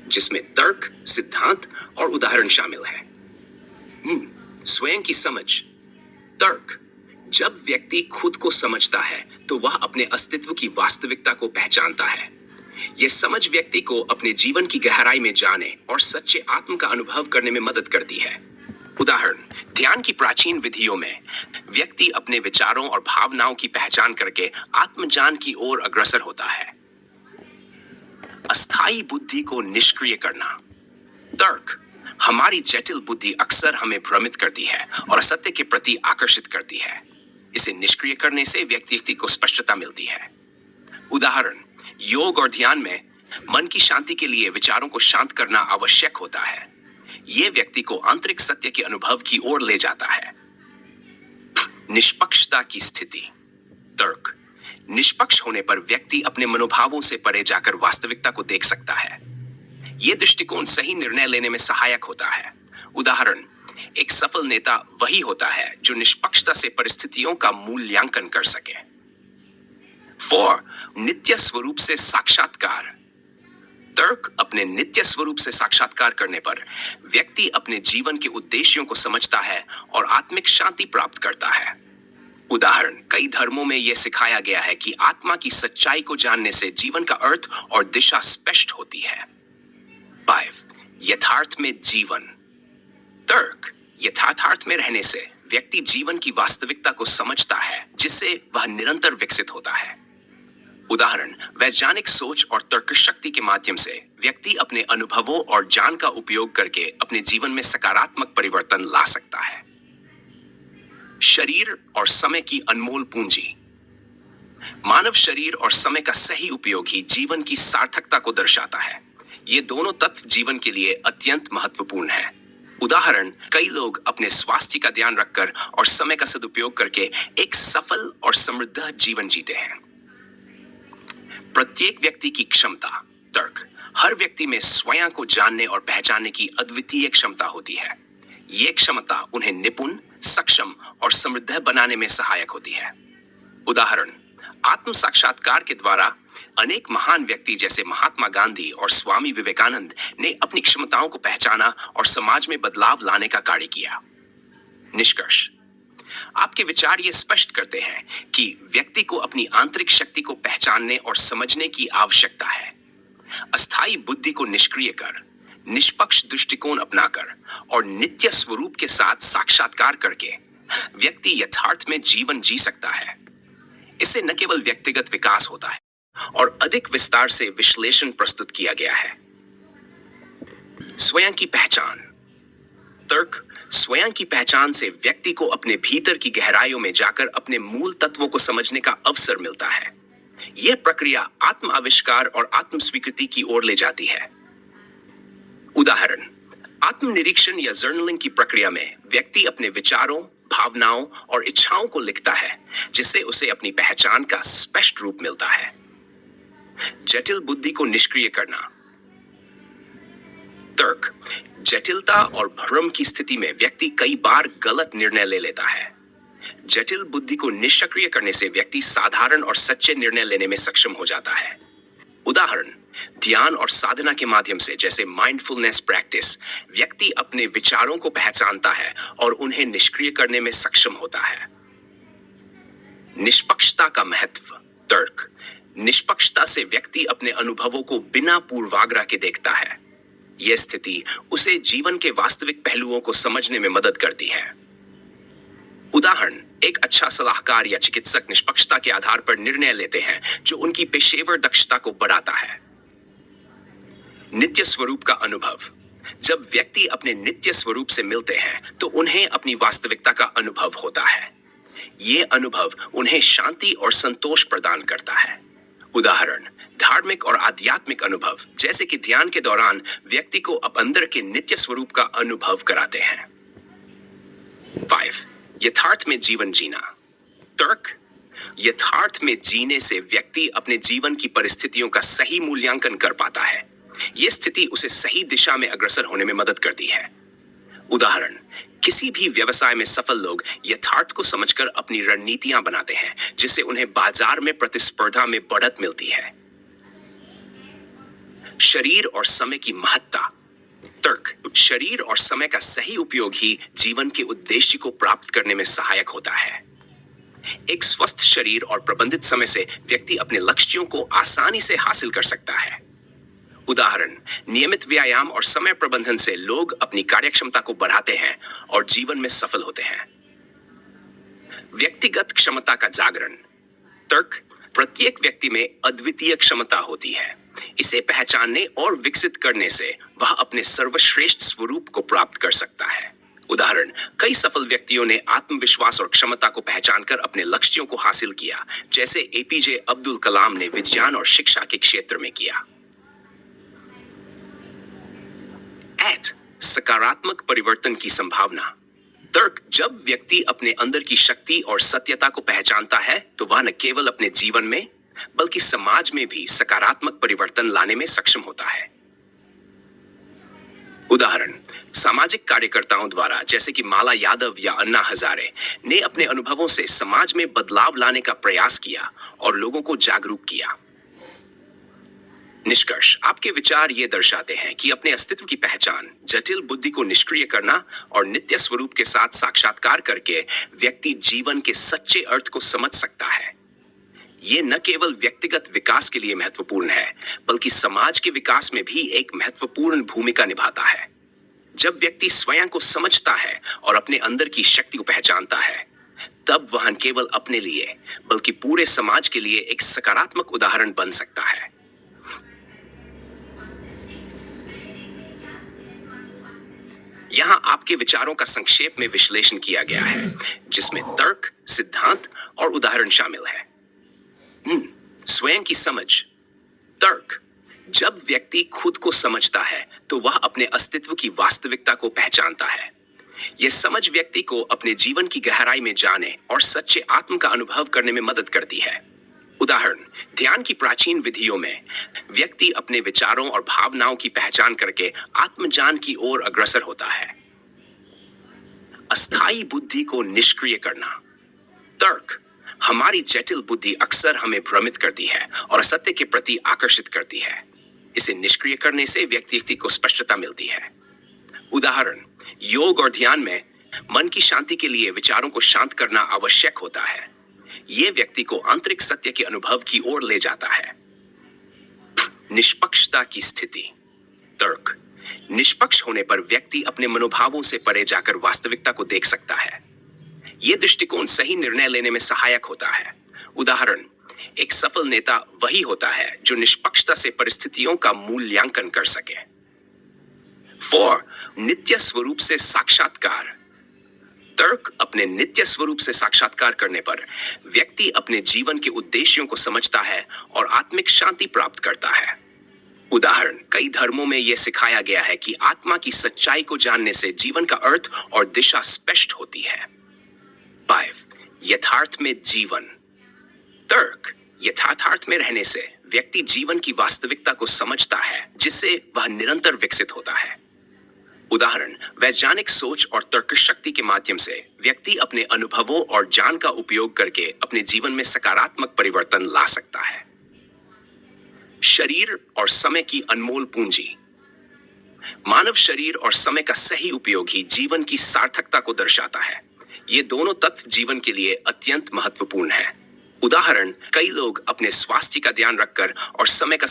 जिसमें तर्क, सिद्धांत और उदाहरण शामिल है। स्वयं की समझ। तर्क। जब व्यक्ति खुद को समझता है तो वह अपने अस्तित्व की वास्तविकता को पहचानता है। यह समझ व्यक्ति को अपने जीवन की गहराई में जाने और सच्चे आत्म का अनुभव करने में मदद करती है। उदाहरण, ध्यान की प्राचीन विधियों में व्यक्ति अपने विचारों और भावनाओं की पहचान करके आत्मज्ञान की ओर अग्रसर होता है। अस्थायी बुद्धि को निष्क्रिय करना। तर्क। हमारी जटिल बुद्धि अक्सर हमें भ्रमित करती है और असत्य के प्रति आकर्षित करती है। इसे निष्क्रिय करने से व्यक्ति को स्पष्टता मिलती है। उदाहरण, योग और ध्यान में मन की शांति के लिए विचारों को शांत करना आवश्यक होता है। यह व्यक्ति को आंतरिक सत्य के अनुभव की ओर ले जाता है। निष्पक्षता की स्थिति। तर्क। निष्पक्ष होने पर व्यक्ति अपने मनोभावों से परे जाकर वास्तविकता को देख सकता है। यह दृष्टिकोण सही निर्णय लेने में सहायक होता है। उदाहरण, एक सफल नेता वही होता है जो निष्पक्षता से परिस्थितियों का मूल्यांकन कर सके। 4. नित्य स्वरूप से साक्षात्कार। तर्क। अपने नित्य स्वरूप से साक्षात्कार करने पर व्यक्ति अपने जीवन के उद्देश्यों को समझता है और आत्मिक शांति प्राप्त करता है। उदाहरण, कई धर्मों में यह सिखाया गया है कि आत्मा की सच्चाई को जानने से जीवन का अर्थ और दिशा स्पष्ट होती है। 5. यथार्थ में जीवन। तर्क। यथार्थ में रहने से व्यक्ति जीवन की वास्तविकता को समझता है, जिससे वह निरंतर विकसित होता है। उदाहरण, वैज्ञानिक सोच और तर्क शक्ति के माध्यम से व्यक्ति अपने अनुभवों और ज्ञान का उपयोग करके अपने जीवन में सकारात्मक परिवर्तन ला सकता है। शरीर और समय की अनमोल पूंजी। मानव शरीर और समय का सही उपयोग ही जीवन की सार्थकता को दर्शाता है। ये दोनों तत्व जीवन के लिए अत्यंत महत्वपूर्ण है। उदाहरण, कई लोग अपने स्वास्थ्य का ध्यान रखकर और समय का सदुपयोग करके एक सफल और समृद्ध जीवन जीते हैं। प्रत्येक व्यक्ति की क्षमता। तर्क। हर व्यक्ति में स्वयं को जानने और पहचानने की अद्वितीय क्षमता होती है। ये क्षमता उन्हें निपुण, सक्षम और समृद्ध बनाने में सहायक होती है। उदाहरण, आत्म साक्षात्कार के द्वारा अनेक महान व्यक्ति जैसे महात्मा गांधी और स्वामी विवेकानंद ने अपनी क्षमताओं को पहचाना और समाज में बदलाव लाने का कार्य किया। निष्कर्ष। आपके विचार ये स्पष्ट करते हैं कि व्यक्ति को अपनी आंतरिक शक्ति को पहचानने और समझने की आवश्यकता है। अस्थायी बुद्धि को निष्क्रिय कर, निष्पक्ष दृष्टिकोण अपनाकर और नित्य स्वरूप के साथ साक्षात्कार करके व्यक्ति यथार्थ में जीवन जी सकता है। इससे न केवल व्यक्तिगत विकास होता है और अधिक विस्तार से विश्लेषण प्रस्तुत किया गया है। स्वयं की पहचान। तर्क। स्वयं की पहचान से व्यक्ति को अपने भीतर की गहराइयों में जाकर अपने मूल तत्वों को समझने का अवसर मिलता है। यह प्रक्रिया आत्म आविष्कार और आत्म स्वीकृति की ओर ले जाती है। उदाहरण, आत्मनिरीक्षण या जर्नलिंग की प्रक्रिया में व्यक्ति अपने विचारों, भावनाओं और इच्छाओं को लिखता है, जिससे उसे अपनी पहचान का स्पष्ट रूप मिलता है। जटिल बुद्धि को निष्क्रिय करना। तर्क। जटिलता और भ्रम की स्थिति में व्यक्ति कई बार गलत निर्णय ले लेता है। जटिल बुद्धि को निष्क्रिय करने से व्यक्ति साधारण और सच्चे निर्णय लेने में सक्षम हो जाता है। उदाहरण, ध्यान और साधना के माध्यम से जैसे माइंडफुलनेस प्रैक्टिस व्यक्ति अपने विचारों को पहचानता है और उन्हें निष्क्रिय करने में सक्षम होता है। निष्पक्षता का महत्व। तर्क। निष्पक्षता से व्यक्ति अपने अनुभवों को बिना पूर्वाग्रह के देखता है। यह स्थिति उसे जीवन के वास्तविक पहलुओं को समझने में मदद करती है। उदाहरण, एक अच्छा सलाहकार या चिकित्सक निष्पक्षता के आधार पर निर्णय लेते हैं जो उनकी पेशेवर दक्षता को बढ़ाता है। नित्य स्वरूप का अनुभव। जब व्यक्ति अपने नित्य स्वरूप से मिलते हैं तो उन्हें अपनी वास्तविकता का अनुभव होता है। यह अनुभव उन्हें शांति और संतोष प्रदान करता है। उदाहरण, धार्मिक और आध्यात्मिक अनुभव जैसे कि ध्यान के दौरान व्यक्ति को अंदर के नित्य स्वरूप का अनुभव कराते हैं। 5. यथार्थ में जीवन जीना। तर्क। यथार्थ में जीने से व्यक्ति अपने जीवन की परिस्थितियों का सही मूल्यांकन कर पाता है। यह स्थिति उसे सही दिशा में अग्रसर होने में मदद करती है। उदाहरण, किसी भी व्यवसाय में सफल लोग यथार्थ को समझकर अपनी रणनीतियां बनाते हैं, जिससे उन्हें बाजार में प्रतिस्पर्धा में बढ़त मिलती है। शरीर और समय की महत्ता। तर्क, शरीर और समय का सही उपयोग ही जीवन के उद्देश्य को प्राप्त करने में सहायक होता है। एक स्वस्थ शरीर और प्रबंधित समय से व्यक्ति अपने लक्ष्यों को आसानी से हासिल कर सकता है। उदाहरण, नियमित व्यायाम और समय प्रबंधन से लोग अपनी कार्यक्षमता को बढ़ाते हैं और जीवन में सफल होते हैं। व्यक्तिगत क्षमता का जागरण। तर्क, प्रत्येक व्यक्ति में अद्वितीय क्षमता होती है। इसे पहचानने और विकसित करने से वह अपने सर्वश्रेष्ठ स्वरूप को प्राप्त कर सकता है। उदाहरण, कई सफल व्यक्तियों ने आत्मविश्वास और क्षमता को पहचानकर अपने लक्ष्यों को हासिल किया, जैसे एपीजे अब्दुल कलाम ने विज्ञान और शिक्षा के क्षेत्र में किया। सकारात्मक परिवर्तन की संभावना। तर्क, जब व्यक्ति अपने अंदर की शक्ति और सत्यता को पहचानता है तो वह न केवल अपने जीवन में बल्कि समाज में भी सकारात्मक परिवर्तन लाने में सक्षम होता है। उदाहरण, सामाजिक कार्यकर्ताओं द्वारा, जैसे कि माला यादव या अन्ना हजारे, ने अपने अनुभवों से समाज में बदलाव लाने का प्रयास किया और लोगों को जागरूक किया। निष्कर्ष, आपके विचार ये दर्शाते हैं कि अपने अस्तित्व की पहचान, जटिल बुद्धि को निष्क्रिय करना और नित्य स्वरूप के साथ साक्षात्कार करके व्यक्ति जीवन के सच्चे अर्थ को समझ सकता है। ये न केवल व्यक्तिगत विकास के लिए महत्वपूर्ण है, बल्कि समाज के विकास में भी एक महत्वपूर्ण भूमिका निभाता है। जब व्यक्ति स्वयं को समझता है और अपने अंदर की शक्ति को पहचानता है, तब वह न केवल अपने लिए बल्कि पूरे समाज के लिए एक सकारात्मक उदाहरण बन सकता है। यहाँ आपके विचारों का संक्षेप में विश्लेषण किया गया है, जिसमें तर्क, सिद्धांत और उदाहरण शामिल है। स्वयं की समझ। तर्क, जब व्यक्ति खुद को समझता है तो वह अपने अस्तित्व की वास्तविकता को पहचानता है। यह समझ व्यक्ति को अपने जीवन की गहराई में जाने और सच्चे आत्म का अनुभव करने में मदद करती है। उदाहरण, ध्यान की प्राचीन विधियों में व्यक्ति अपने विचारों और भावनाओं की पहचान करके आत्मज्ञान की ओर अग्रसर होता है। अस्थायी बुद्धि को निष्क्रिय करना। तर्क, हमारी जटिल बुद्धि अक्सर हमें भ्रमित करती है और असत्य के प्रति आकर्षित करती है। इसे निष्क्रिय करने से व्यक्ति को स्पष्टता मिलती है। उदाहरण, योग और ध्यान में मन की शांति के लिए विचारों को शांत करना आवश्यक होता है। यह व्यक्ति को आंतरिक सत्य के अनुभव की ओर ले जाता है। निष्पक्षता की स्थिति। तर्क, निष्पक्ष होने पर व्यक्ति अपने मनोभावों से परे जाकर वास्तविकता को देख सकता है। यह दृष्टिकोण सही निर्णय लेने में सहायक होता है। उदाहरण, एक सफल नेता वही होता है जो निष्पक्षता से परिस्थितियों का मूल्यांकन कर सके। 4. नित्य स्वरूप से साक्षात्कार। तर्क, अपने नित्य स्वरूप से साक्षात्कार करने पर व्यक्ति अपने जीवन के उद्देश्यों को समझता है और आत्मिक शांति प्राप्त करता है। उदाहरण, कई धर्मों में यह सिखाया गया है कि आत्मा की सच्चाई को जानने से जीवन का अर्थ और दिशा स्पष्ट होती है। 5. यथार्थ में जीवन। तर्क, यथार्थ में रहने से व्यक्ति जीवन की वास्तविकता को समझता है, जिससे वह निरंतर विकसित होता है। उदाहरण, वैज्ञानिक सोच और तर्क शक्ति के माध्यम से व्यक्ति अपने अनुभवों और ज्ञान का उपयोग करके अपने जीवन में सकारात्मक परिवर्तन ला सकता है। शरीर और समय की अनमोल पूंजी। मानव शरीर और समय का सही उपयोग ही जीवन की सार्थकता को दर्शाता है। ये दोनों तत्व जीवन के लिए अत्यंत महत्वपूर्ण है। उदाहरण, कई लोग अपने स्वास्थ्य का ध्यान रखकर और समय का